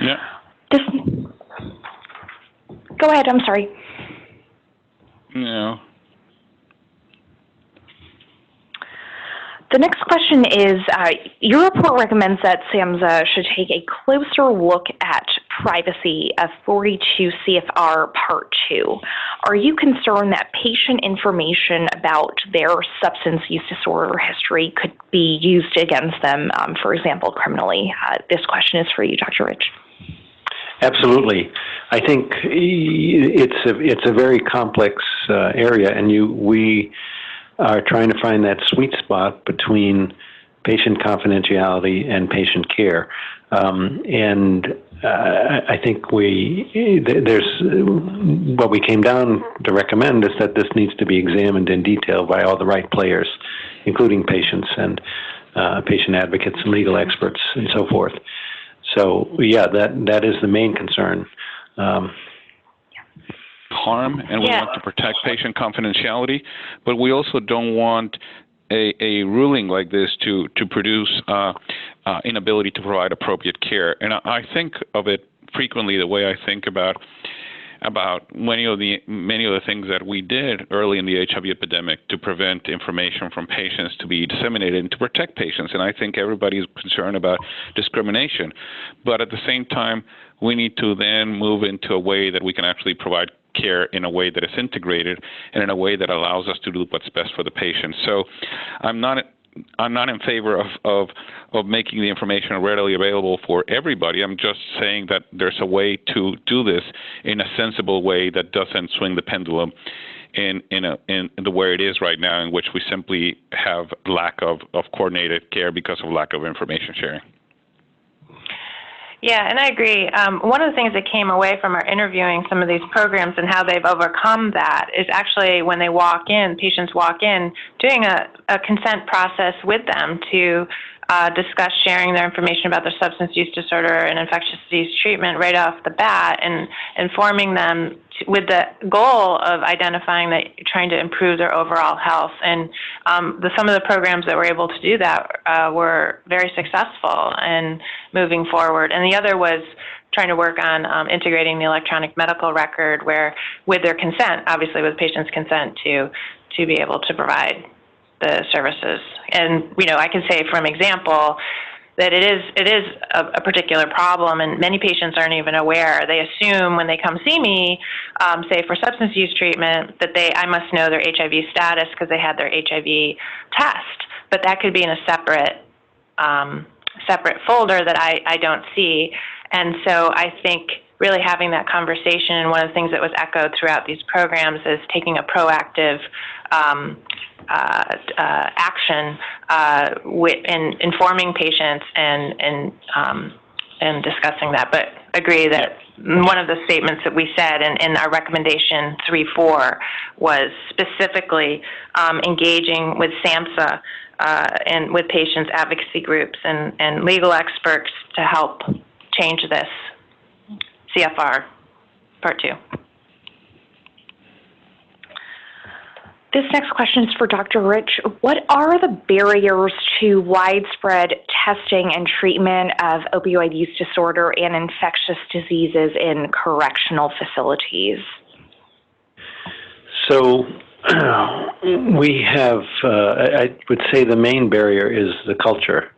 Yeah. Go ahead. I'm sorry. No. The next question is, your report recommends that SAMHSA should take a closer look at privacy of 42 CFR Part 2. Are you concerned that patient information about their substance use disorder history could be used against them, for example, criminally? This question is for you, Dr. Rich. Absolutely. I think it's a very complex area, and we are trying to find that sweet spot between patient confidentiality and patient care. I think there's what we came down to recommend is that this needs to be examined in detail by all the right players, including patients and patient advocates and legal experts and so forth. So yeah, that is the main concern. Harm, and we want to protect patient confidentiality, but we also don't want a ruling like this to produce inability to provide appropriate care. And I think of it frequently the way I think about many of the things that we did early in the HIV epidemic to prevent information from patients to be disseminated and to protect patients. And I think everybody's concerned about discrimination, but at the same time, we need to then move into a way that we can actually provide care in a way that is integrated and in a way that allows us to do what's best for the patient. So I'm not in favor of making the information readily available for everybody. I'm just saying that there's a way to do this in a sensible way that doesn't swing the pendulum in the way it is right now, in which we simply have lack of coordinated care because of lack of information sharing. Yeah, and I agree. One of the things that came away from our interviewing some of these programs and how they've overcome that is actually when they walk in, patients walk in, doing a consent process with them to discuss sharing their information about their substance use disorder and infectious disease treatment right off the bat, and informing them with the goal of identifying that trying to improve their overall health. And some of the programs that were able to do that were very successful in moving forward. And the other was trying to work on integrating the electronic medical record, where with their consent, obviously with patients' consent, to be able to provide the services. And I can say from example that it is a particular problem, and many patients aren't even aware. They assume when they come see me, say for substance use treatment, that I must know their HIV status because they had their HIV test, but that could be in a separate folder that I don't see. And so I think really having that conversation, and one of the things that was echoed throughout these programs is taking a proactive action in informing patients and discussing that. But agree that one of the statements that we said in our recommendation 3.4 was specifically engaging with SAMHSA and with patients' advocacy groups and legal experts to help change this CFR Part 2. This next question is for Dr. Rich. What are the barriers to widespread testing and treatment of opioid use disorder and infectious diseases in correctional facilities? So we have, I would say the main barrier is the culture.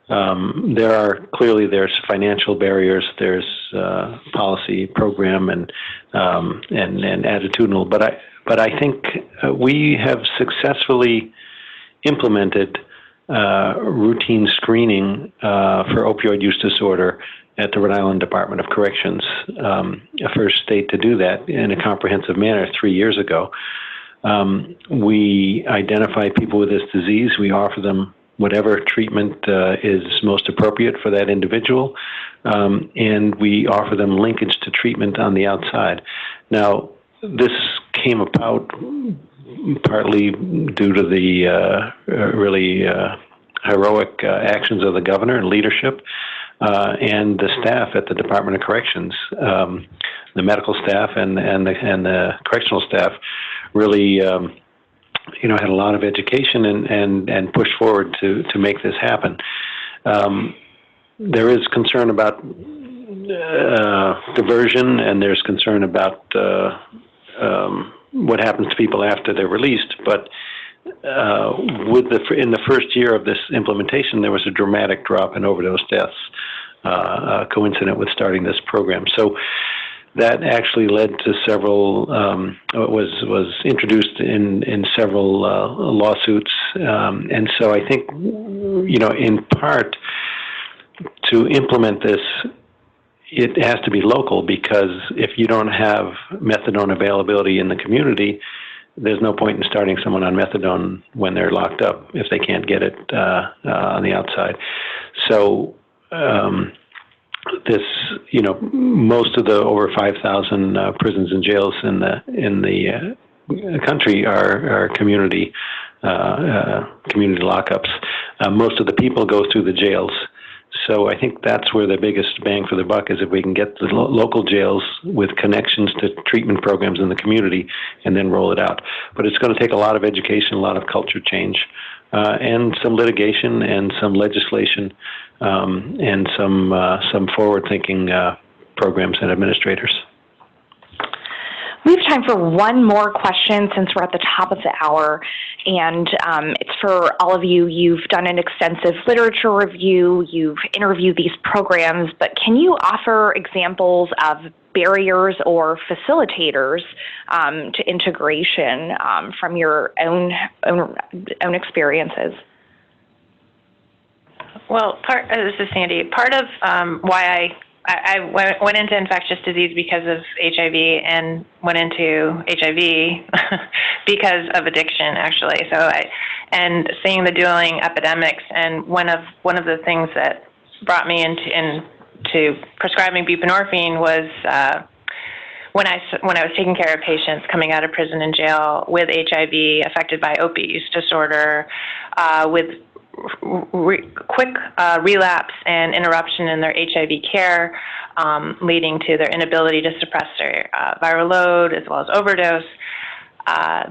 There's financial barriers, there's policy, program, and attitudinal, but I think we have successfully implemented routine screening for opioid use disorder at the Rhode Island Department of Corrections, a first state to do that in a comprehensive manner 3 years ago. We identify people with this disease. We offer them whatever treatment is most appropriate for that individual, and we offer them linkage to treatment on the outside. Now, this came about partly due to the really heroic actions of the governor and leadership and the staff at the Department of Corrections. The medical staff and the correctional staff really had a lot of education and pushed forward to make this happen. There is concern about diversion, and there's concern about what happens to people after they're released. But in the first year of this implementation, there was a dramatic drop in overdose deaths, coincident with starting this program. So that actually led to several, was introduced in several lawsuits. And so I think, in part, to implement this, it has to be local, because if you don't have methadone availability in the community, there's no point in starting someone on methadone when they're locked up if they can't get it on the outside. So most of the over 5,000 prisons and jails in the country are community lockups. Most of the people go through the jails. So I think that's where the biggest bang for the buck is, if we can get the local jails with connections to treatment programs in the community and then roll it out. But it's going to take a lot of education, a lot of culture change, and some litigation and some legislation, and some forward-thinking programs and administrators. We have time for one more question since we're at the top of the hour, and it's for all of you. You've done an extensive literature review, you've interviewed these programs, but can you offer examples of barriers or facilitators to integration from your own experiences? Well, this is Sandy. Part of why I went into infectious disease because of HIV, and went into HIV because of addiction, actually. And seeing the dueling epidemics, and one of the things that brought me into prescribing buprenorphine was when I was taking care of patients coming out of prison and jail with HIV, affected by opiate use disorder, with quick relapse and interruption in their HIV care, leading to their inability to suppress their viral load as well as overdose.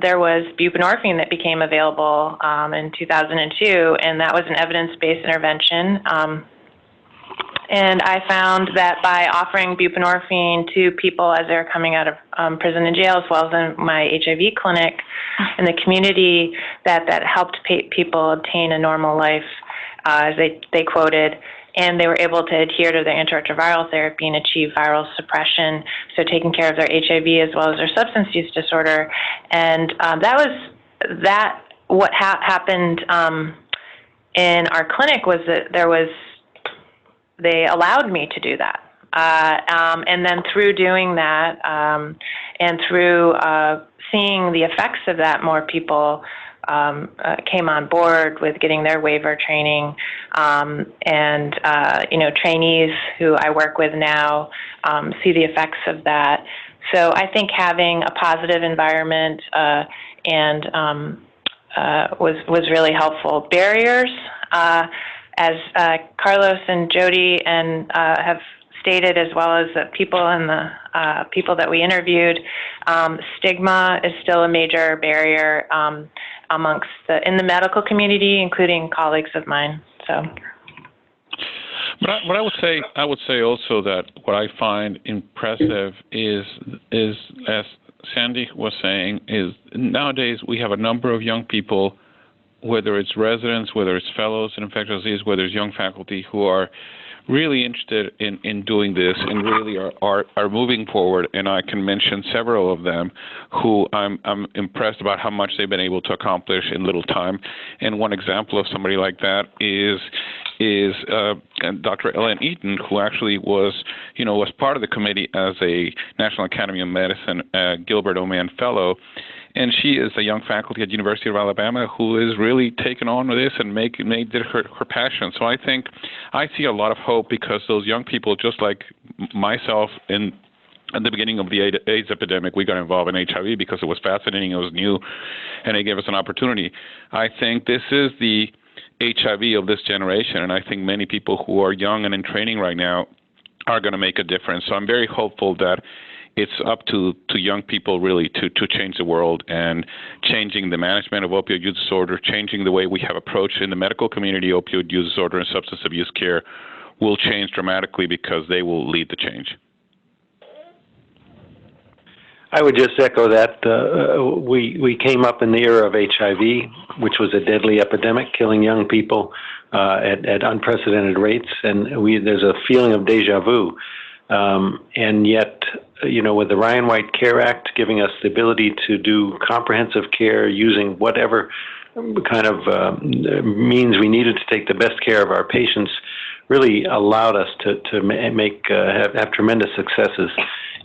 There was buprenorphine that became available in 2002, and that was an evidence-based intervention. And I found that by offering buprenorphine to people as they're coming out of prison and jail, as well as in my HIV clinic in the community, that helped people obtain a normal life, as they quoted, and they were able to adhere to their antiretroviral therapy and achieve viral suppression, so taking care of their HIV as well as their substance use disorder. And what happened in our clinic was that they allowed me to do that. And then through doing that, and through seeing the effects of that, more people came on board with getting their waiver training, and trainees who I work with now see the effects of that. So I think having a positive environment was really helpful. Barriers, as Carlos and Jody have stated, as well as the people that we interviewed, stigma is still a major barrier in the medical community, including colleagues of mine. So. But I would say also that what I find impressive is as Sandy was saying, is nowadays we have a number of young people, whether it's residents, whether it's fellows in infectious disease, whether it's young faculty, who are really interested in doing this and really are moving forward. And I can mention several of them who I'm impressed about how much they've been able to accomplish in little time. And one example of somebody like that is Dr. Ellen Eaton, who actually was part of the committee as a National Academy of Medicine Gilbert Oman Fellow. And she is a young faculty at University of Alabama who is really taken on with this and made it her passion. So I think I see a lot of hope, because those young people, just like myself at the beginning of the AIDS epidemic, we got involved in HIV because it was fascinating, it was new, and it gave us an opportunity. I think this is the HIV of this generation, and I think many people who are young and in training right now are going to make a difference. So I'm very hopeful that it's up to young people really to change the world, and changing the management of opioid use disorder, changing the way we have approached in the medical community opioid use disorder and substance abuse care, will change dramatically because they will lead the change. I would just echo that. We came up in the era of HIV, which was a deadly epidemic, killing young people at unprecedented rates, and there's a feeling of deja vu. And yet, with the Ryan White Care Act giving us the ability to do comprehensive care using whatever kind of means we needed to take the best care of our patients, really allowed us to have tremendous successes.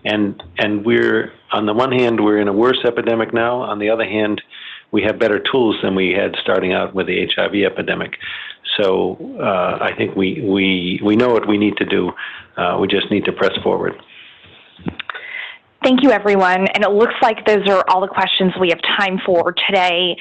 And we're, on the one hand, we're in a worse epidemic now. On the other hand, we have better tools than we had starting out with the HIV epidemic. So I think we know what we need to do. We just need to press forward. Thank you, everyone. And it looks like those are all the questions we have time for today.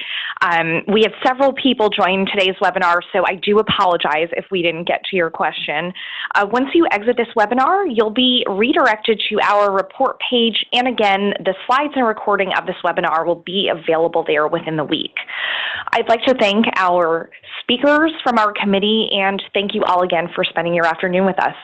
We have several people join today's webinar, so I do apologize if we didn't get to your question. Once you exit this webinar, you'll be redirected to our report page. And again, the slides and recording of this webinar will be available there within the week. I'd like to thank our speakers from our committee, and thank you all again for spending your afternoon with us.